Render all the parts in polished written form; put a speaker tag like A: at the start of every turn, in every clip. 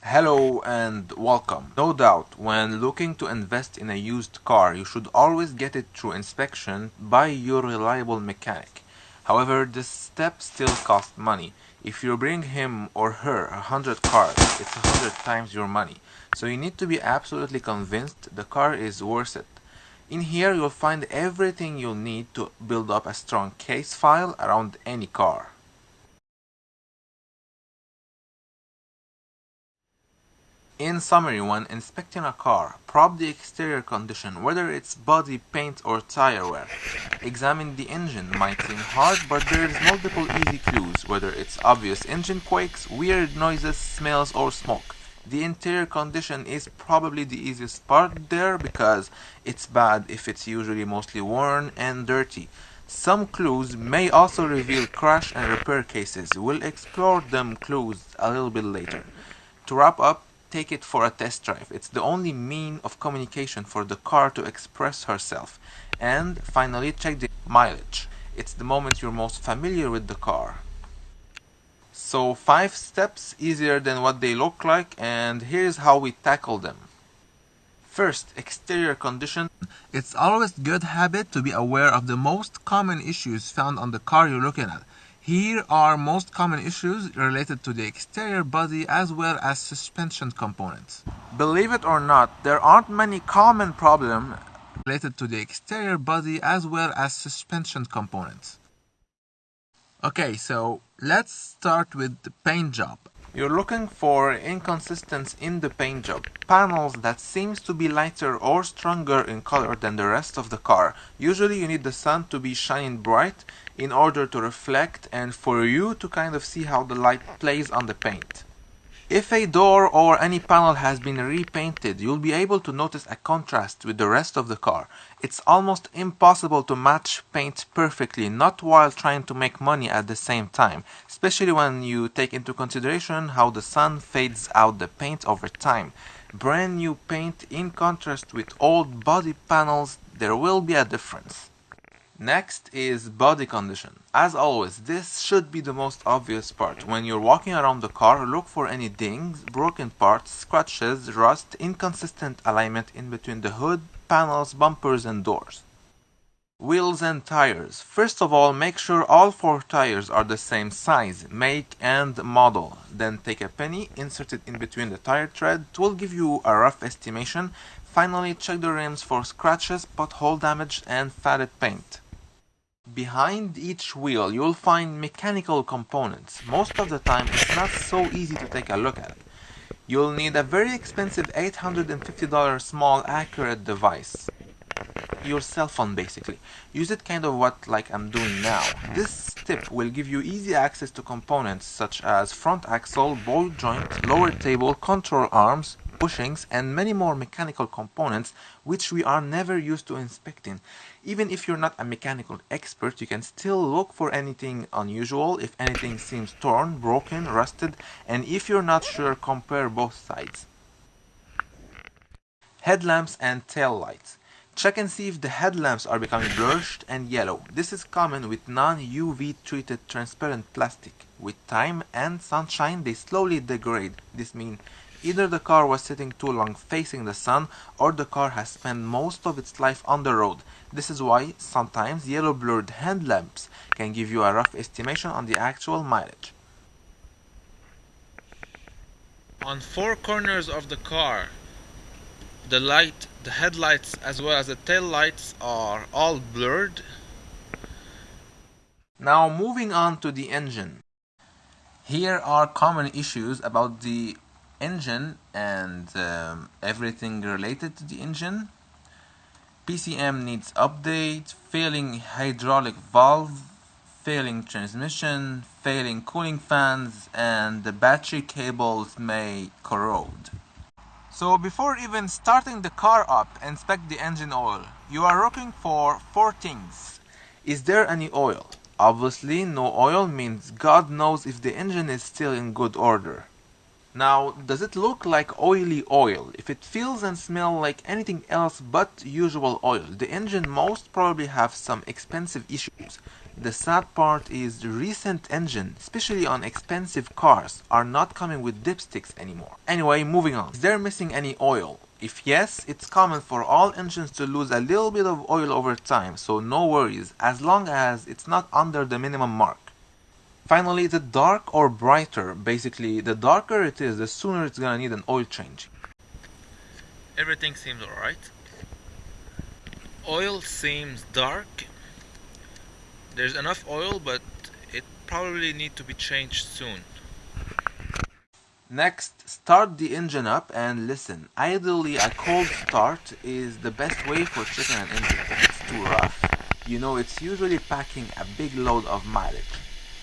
A: Hello and welcome. No doubt, when looking to invest in a used car, you should always get it through inspection by your reliable mechanic. However, this step still costs money. If you bring him or her 100 cars, it's 100 times your money. So you need to be absolutely convinced the car is worth it. In here, you'll find everything you'll need to build up a strong case file around any car. In summary, when inspecting a car, probe the exterior condition, whether it's body, paint or tire wear. Examine the engine. Might seem hard, but there's multiple easy clues, whether it's obvious engine quakes, weird noises, smells or smoke. The interior condition is probably the easiest part there because it's bad if it's usually mostly worn and dirty. Some clues may also reveal crash and repair cases. We'll explore them clues a little bit later. To wrap up, take it for a test drive. It's the only mean of communication for the car to express herself. And finally, check the mileage. It's the moment you're most familiar with the car. So 5 steps easier than what they look like, and here's how we tackle them. First, exterior condition. It's always good habit to be aware of the most common issues found on the car you're looking at. Here are most common issues related to the exterior body as well as suspension components. Believe it or not, there aren't many common problems related to the exterior body as well as suspension components. Okay, so let's start with the paint job. You're looking for inconsistency in the paint job. Panels that seems to be lighter or stronger in color than the rest of the car. Usually you need the sun to be shining bright in order to reflect and for you to kind of see how the light plays on the paint. If a door or any panel has been repainted, you'll be able to notice a contrast with the rest of the car. It's almost impossible to match paint perfectly, not while trying to make money at the same time, especially when you take into consideration how the sun fades out the paint over time. Brand new paint in contrast with old body panels, there will be a difference. Next is body condition. As always, this should be the most obvious part. When you're walking around the car, look for any dings, broken parts, scratches, rust, inconsistent alignment in between the hood, panels, bumpers and doors. Wheels and tires. First of all, make sure all 4 tires are the same size, make and model. Then take a penny, insert it in between the tire tread. It will give you a rough estimation. Finally, check the rims for scratches, pothole damage and faded paint. Behind each wheel you'll find mechanical components. Most of the time it's not so easy to take a look at it. You'll need a very expensive $850 small accurate device. Your cell phone basically. Use it kind of like I'm doing now. This tip will give you easy access to components such as front axle, ball joint, lower table, control arms, bushings and many more mechanical components which we are never used to inspecting. Even if you're not a mechanical expert, you can still look for anything unusual, if anything seems torn, broken, rusted, and if you're not sure, compare both sides. Headlamps and tail lights. Check and see if the headlamps are becoming blurred and yellow. This is common with non-UV treated transparent plastic. With time and sunshine, they slowly degrade. This means either the car was sitting too long facing the sun or the car has spent most of its life on the road. This is why sometimes yellow blurred headlamps can give you a rough estimation on the actual mileage. On 4 corners of the car, the headlights as well as the tail lights are all blurred. Now moving on to the engine. Here are common issues about the engine and everything related to the engine. PCM needs update, failing hydraulic valve, failing transmission, failing cooling fans, and the battery cables may corrode. So before even starting the car up, inspect the engine oil. You are looking for 4 things. Is there any oil? Obviously no oil means God knows if the engine is still in good order. Now, does it look like oily oil? If it feels and smells like anything else but usual oil, the engine most probably have some expensive issues. The sad part is recent engine, especially on expensive cars, are not coming with dipsticks anymore. Anyway, moving on. Is there missing any oil? If yes, it's common for all engines to lose a little bit of oil over time, so no worries, as long as it's not under the minimum mark. Finally, the dark or brighter. Basically, the darker it is, the sooner it's gonna need an oil change.
B: Everything seems alright. Oil seems dark. There's enough oil, but it probably need to be changed soon.
A: Next, start the engine up and listen. Ideally, a cold start is the best way for checking an engine. If it's too rough, you know it's usually packing a big load of mileage.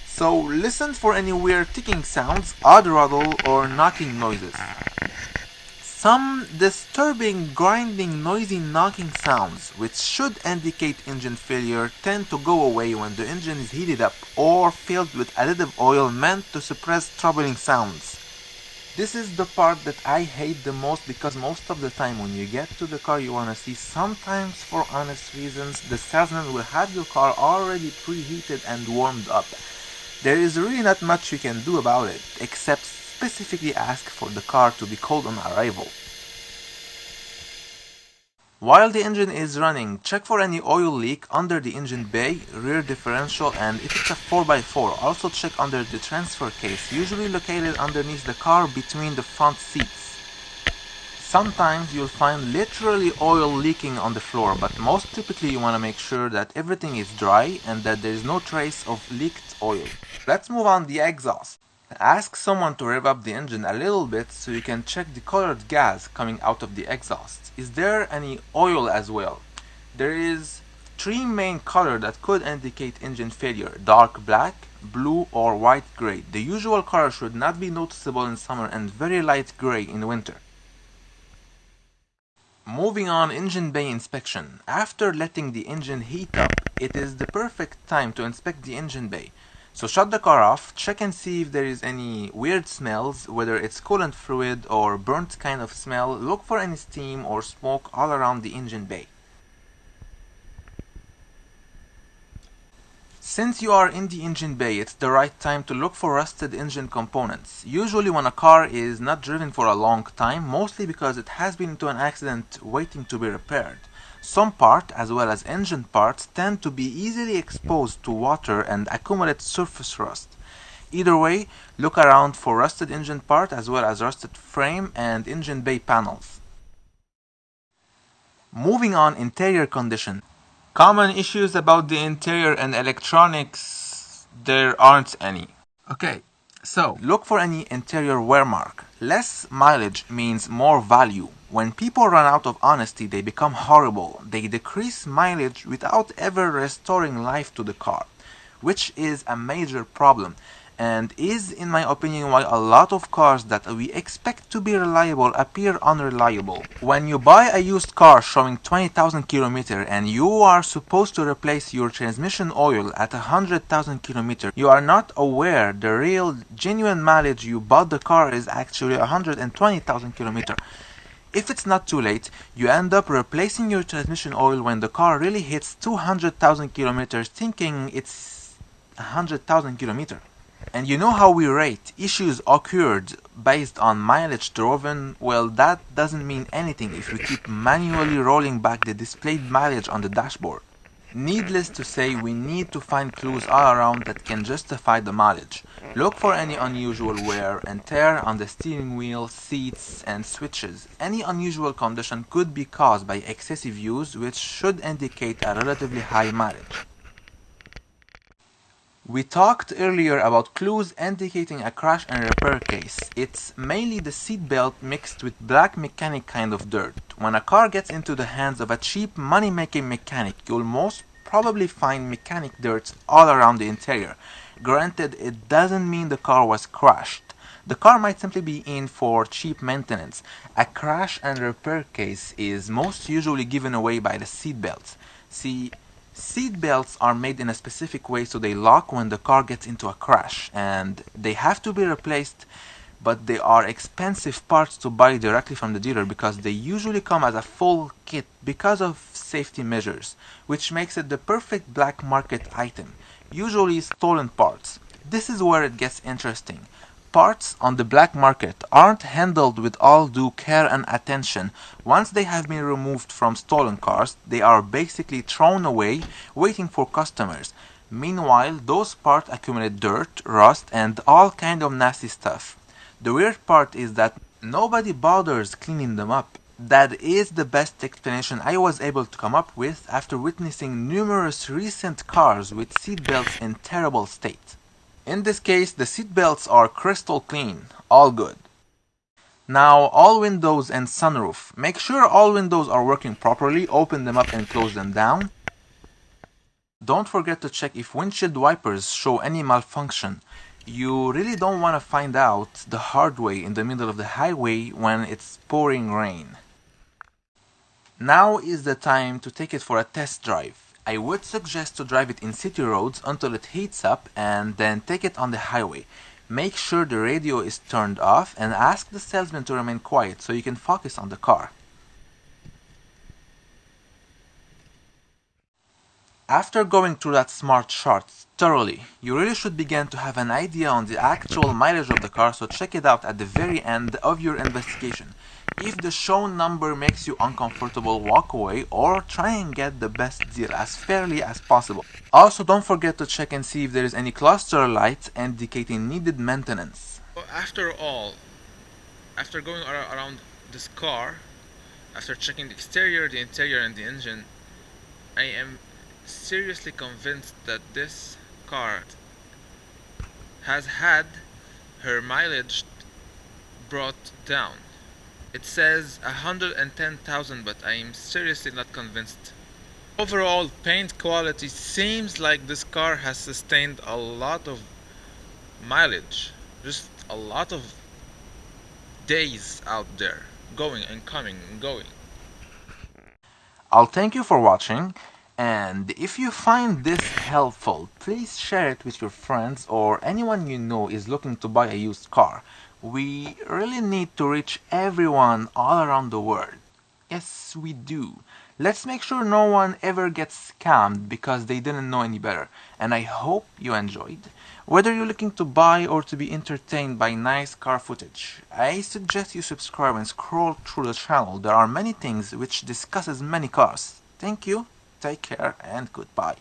A: So listen for any weird ticking sounds, odd rattle, or knocking noises. Some disturbing, grinding, noisy knocking sounds, which should indicate engine failure, tend to go away when the engine is heated up or filled with additive oil meant to suppress troubling sounds. This is the part that I hate the most, because most of the time when you get to the car you wanna see, sometimes for honest reasons, the salesman will have your car already preheated and warmed up. There is really not much you can do about it, except specifically ask for the car to be cold on arrival. While the engine is running, check for any oil leak under the engine bay, rear differential, and if it's a 4x4, also check under the transfer case, usually located underneath the car between the front seats. Sometimes you'll find literally oil leaking on the floor, but most typically you want to make sure that everything is dry and that there is no trace of leaked oil. Let's move on the exhaust. Ask someone to rev up the engine a little bit so you can check the colored gas coming out of the exhaust. Is there any oil as well? There is three main colors that could indicate engine failure: dark black, blue, or white gray. The usual color should not be noticeable in summer and very light gray in winter. Moving on, engine bay inspection. After letting the engine heat up, it is the perfect time to inspect the engine bay. So shut the car off, check and see if there is any weird smells, whether it's coolant fluid or burnt kind of smell. Look for any steam or smoke all around the engine bay. Since you are in the engine bay, it's the right time to look for rusted engine components. Usually when a car is not driven for a long time, mostly because it has been into an accident waiting to be repaired. Some parts, as well as engine parts, tend to be easily exposed to water and accumulate surface rust. Either way, look around for rusted engine part as well as rusted frame and engine bay panels. Moving on, interior condition. Common issues about the interior and electronics, there aren't any. Okay, so look for any interior wear mark. Less mileage means more value. When people run out of honesty, they become horrible. They decrease mileage without ever restoring life to the car, which is a major problem, and is, in my opinion, why a lot of cars that we expect to be reliable appear unreliable. When you buy a used car showing 20,000 km and you are supposed to replace your transmission oil at 100,000 km, you are not aware the real, genuine mileage you bought the car is actually 120,000 km. If it's not too late, you end up replacing your transmission oil when the car really hits 200,000 km, thinking it's 100,000 km. And you know how we rate issues occurred based on mileage driven? Well, that doesn't mean anything if we keep manually rolling back the displayed mileage on the dashboard. Needless to say, we need to find clues all around that can justify the mileage. Look for any unusual wear and tear on the steering wheel, seats, and switches. Any unusual condition could be caused by excessive use, which should indicate a relatively high mileage. We talked earlier about clues indicating a crash and repair case. It's mainly the seatbelt mixed with black mechanic kind of dirt. When a car gets into the hands of a cheap money-making mechanic, you'll most probably find mechanic dirt all around the interior. Granted, it doesn't mean the car was crashed. The car might simply be in for cheap maintenance. A crash and repair case is most usually given away by the seatbelts. See, seat belts are made in a specific way so they lock when the car gets into a crash, and they have to be replaced but they are expensive parts to buy directly from the dealer because they usually come as a full kit because of safety measures, which makes it the perfect black market item, usually stolen parts. This is where it gets interesting. Parts on the black market aren't handled with all due care and attention. Once they have been removed from stolen cars, they are basically thrown away, waiting for customers. Meanwhile, those parts accumulate dirt, rust, and all kind of nasty stuff. The weird part is that nobody bothers cleaning them up. That is the best explanation I was able to come up with after witnessing numerous recent cars with seatbelts in terrible state. In this case, the seatbelts are crystal clean, all good. Now, all windows and sunroof. Make sure all windows are working properly, open them up and close them down. Don't forget to check if windshield wipers show any malfunction. You really don't want to find out the hard way in the middle of the highway when it's pouring rain. Now is the time to take it for a test drive. I would suggest to drive it in city roads until it heats up and then take it on the highway. Make sure the radio is turned off and ask the salesman to remain quiet so you can focus on the car. After going through that smart chart thoroughly, you really should begin to have an idea on the actual mileage of the car, so check it out at the very end of your investigation. If the shown number makes you uncomfortable, walk away or try and get the best deal as fairly as possible. Also, don't forget to check and see if there is any cluster lights indicating needed maintenance.
B: After all, after going around this car, after checking the exterior, the interior, and the engine, I am seriously convinced that this car has had her mileage brought down. It says 110,000, but I am seriously not convinced. Overall paint quality seems like this car has sustained a lot of mileage, just a lot of days out there, going and coming and going.
A: I'll thank you for watching, and if you find this helpful, please share it with your friends or anyone you know is looking to buy a used car. We really need to reach everyone all around the world. Yes, we do. Let's make sure no one ever gets scammed because they didn't know any better. And I hope you enjoyed. Whether you're looking to buy or to be entertained by nice car footage, I suggest you subscribe and scroll through the channel. There are many things which discusses many cars. Thank you, take care, and goodbye.